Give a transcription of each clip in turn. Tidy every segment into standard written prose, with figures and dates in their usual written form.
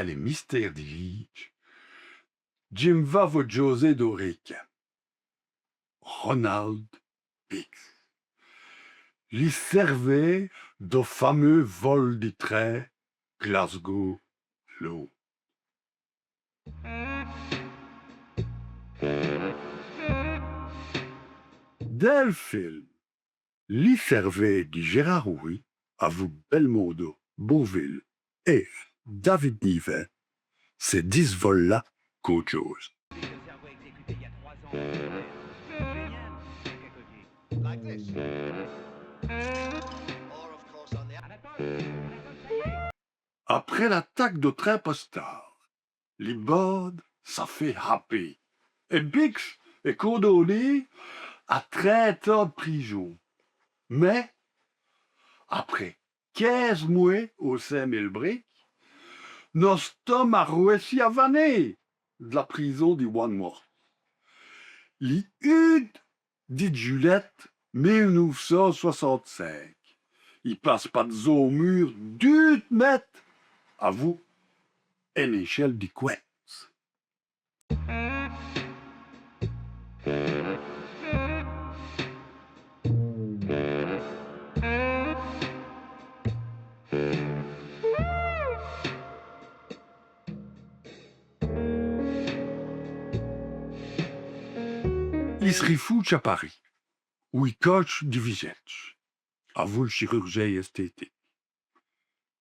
les mystères d'Illich, Jim va vo José d'Orica. Ronald Bix. Li servait do fameux vol des trains Glasgow-Low. Del film, li servait du Gérard Rouy avec Belmondo, Bourvil et David Niven. C'est 10 vols-là qu'autre chose. Après l'attaque de train postal, les bords, ça fait happer. Et Bix est condamné à 30 ans de prison. Mais, après 15 mois au Saint-Mille-Brick, notre homme a réussi à vanner de la prison du One-Mort. Les Hudes dit Juliette, 1965. Il passe pas de zone au mur d'8 mètres. À vous, une échelle de coins. Il se refouche à Paris, où il coach du visage, à vous le chirurgien esthétique.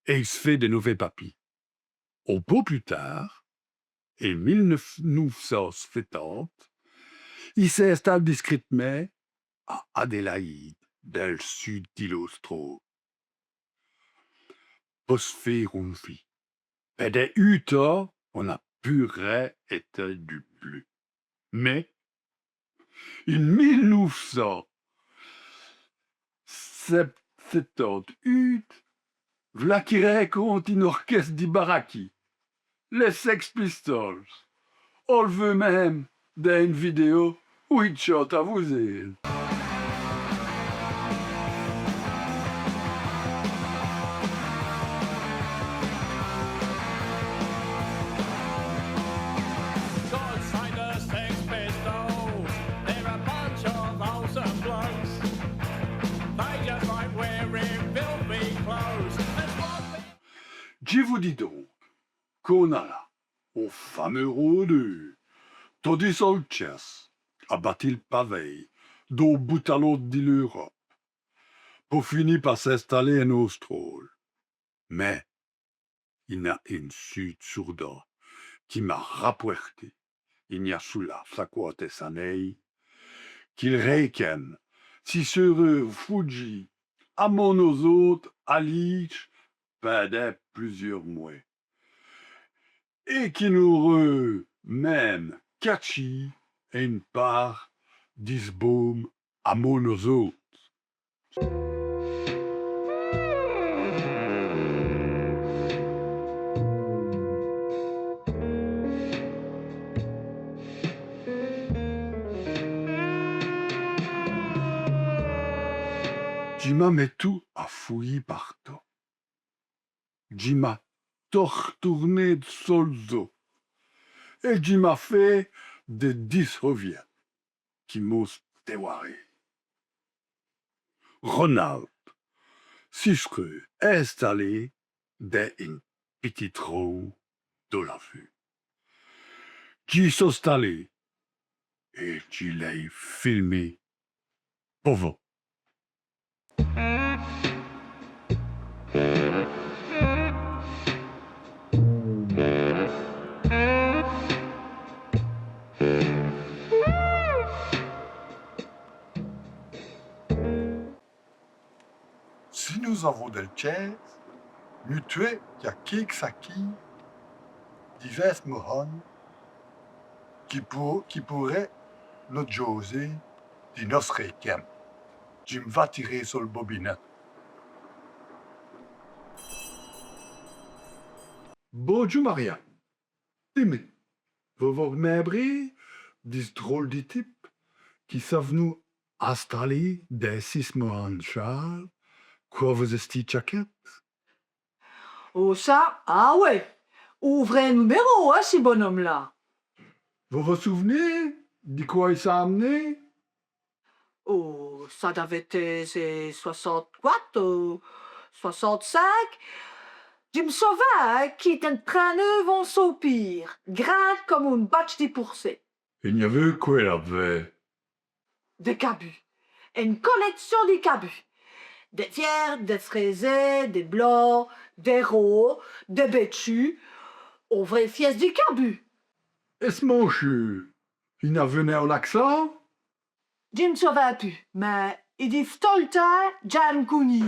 Et il se fait de nouveaux papiers. Un peu plus tard, en 1970, il s'installe discrètement à Adélaïde, dans le sud de l'Australie. Pour se faire une vie. Pendant 8 ans, on a puré été du plus. Mais, en 1978, v'là qui raconte une orchestre d'Ibaraki, les Sex Pistols. On le veut même dans une vidéo où il chante à vous ailes. Je vous dis donc qu'on a là, au fameux rôdeux, Toddy Solches, a bâti le pavé, d'au bout à l'autre de l'Europe, pour finir par s'installer en Australie. Mais, il y a une sud sourde qui m'a rapporté, il y a sous la sacote sanei, qu'il réquenne, si sur Fuji, à mon autres, à Lich, pendant plusieurs mois. Et qui nous même catchy et une part d'isboum à mon autres. Jima met tout à fouiller partout. Jima retourné de solzo. Et Jima fait des 10 reviens qui m'ont déwaré. Ronald, si je peux installé dans une petite roue de la vue. Qui s'installé et qui l'a filmé pour vous. Si nous avons des chaises, nous tuons quelques sakis, divers mohons, qui pourraient notre José de notre récam. Je me vais tirer sur le bobinet. Bonjour Maria. Dis-moi, vous vous remémorez des drôles de types qui savent nous installer des 6 mohons Charles, quoi vous êtes chacun? Oh ça, ah ouais. Ouvrez un numéro, hein, ce bonhomme-là. Vous vous souvenez de quoi il s'est amené? Oh, ça devait être c'est 64 ou 65. Je me souviens qu'il était en train de vont soupir, grande comme une batch de pourcets. Il y avait quoi là-bas? Des cabus. Une collection de cabus. Des vierges, des fraisés, des blancs, des roux, des bêtus. Au vrai fies du cabus. Est-ce monsieur? Il n'a venu au l'accent? Je ne souviens plus, mais il dit tout le temps Jam Cooney.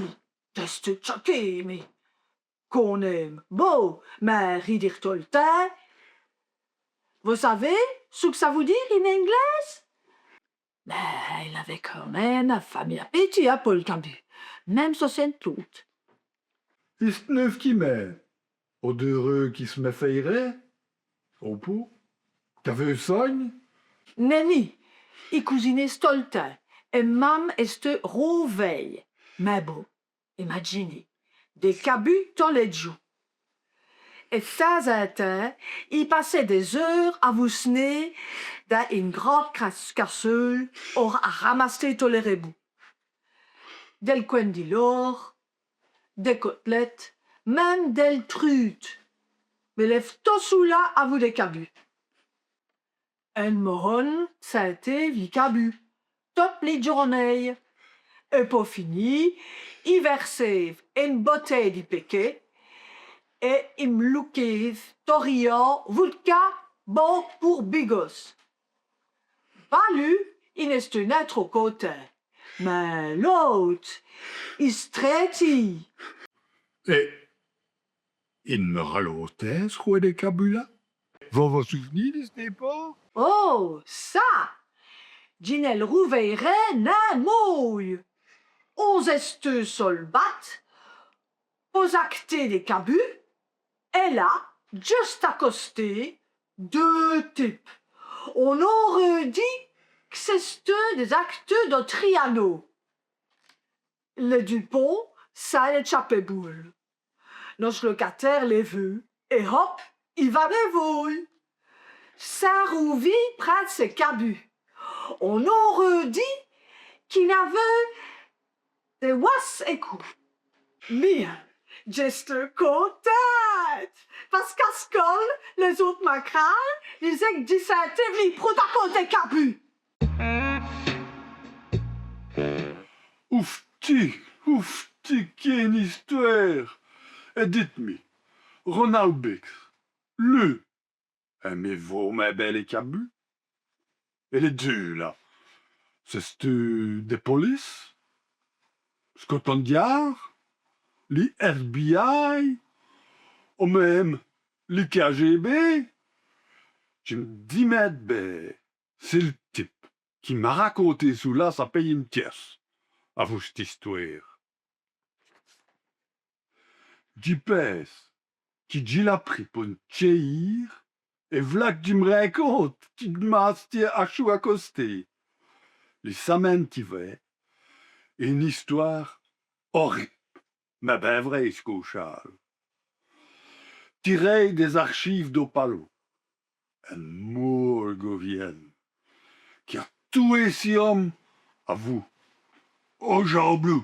T'es choqué, mais qu'on aime. Bon, mais il dit tout le temps. Vous savez ce que ça veut dire en anglais? Mais il avait quand même une famille à petit à Paul Cabu, même 60 autres. Ist neuf qui met? Au d'heureux qui se met feirait? Au pot? Qu'avait sogne? Nenni, il cousinait tout le temps, et mam est rouveille. Mais bon, imaginez, des cabus tous les jours. Et ça un temps, il passait des heures à vous sner dans une grande casserole ou à ramasser tous les rebous. Del coin de l'or, des côtelettes, même des truites. Mais lève tout sous là à vous des cabus. Un moron, ça a été vie cabu, toutes les journées. Et pour finir, il versait une bouteille de péquet et il me lookait Torian, vodka, bon pour bigos. Balu, il est un être au côté. Mais l'autre, il se traite. Et il me ralotait, ce roi des cabula? Vous vous souvenez de cette époque? Oh, ça! Ginelle Rouveillerait n'a mouille. Aux esteux solbat, aux actés des cabus, et là, juste à côté, deux types. On aurait dit que c'était des acteurs de Triano. Le Dupont, ça l'échappait boule. Notre locataire les veut, et hop, il va les vouilles. Ça rouvit près de ses cabus. On aurait dit qu'il avait des was et coups. Mais, juste contente! Parce qu'à Skoll, les autres macrales, ils aient 17 livres pour taper des cabus. Oufti, quelle histoire! Et dites-moi, Ronald Bix, le, aimez-vous mes belles cabus? Et les deux, là, c'est des polices? Scotland Yard? Les FBI? Ou même les KGB? Je me dis, mais ben, c'est le type qui m'a raconté sous là, ça paye une pièce. À vous, cette histoire. J'y pèse, qui dit l'a pris pour une chéire, et v'là que tu me racontes, qui m'a à chou à côté. Les semaines qui va, une histoire horrible, mais ben vrai, ce cochal. Tiré des archives d'Opalo, un mourgovienne, qui a tué ces hommes, à vous, au Jean Bleu.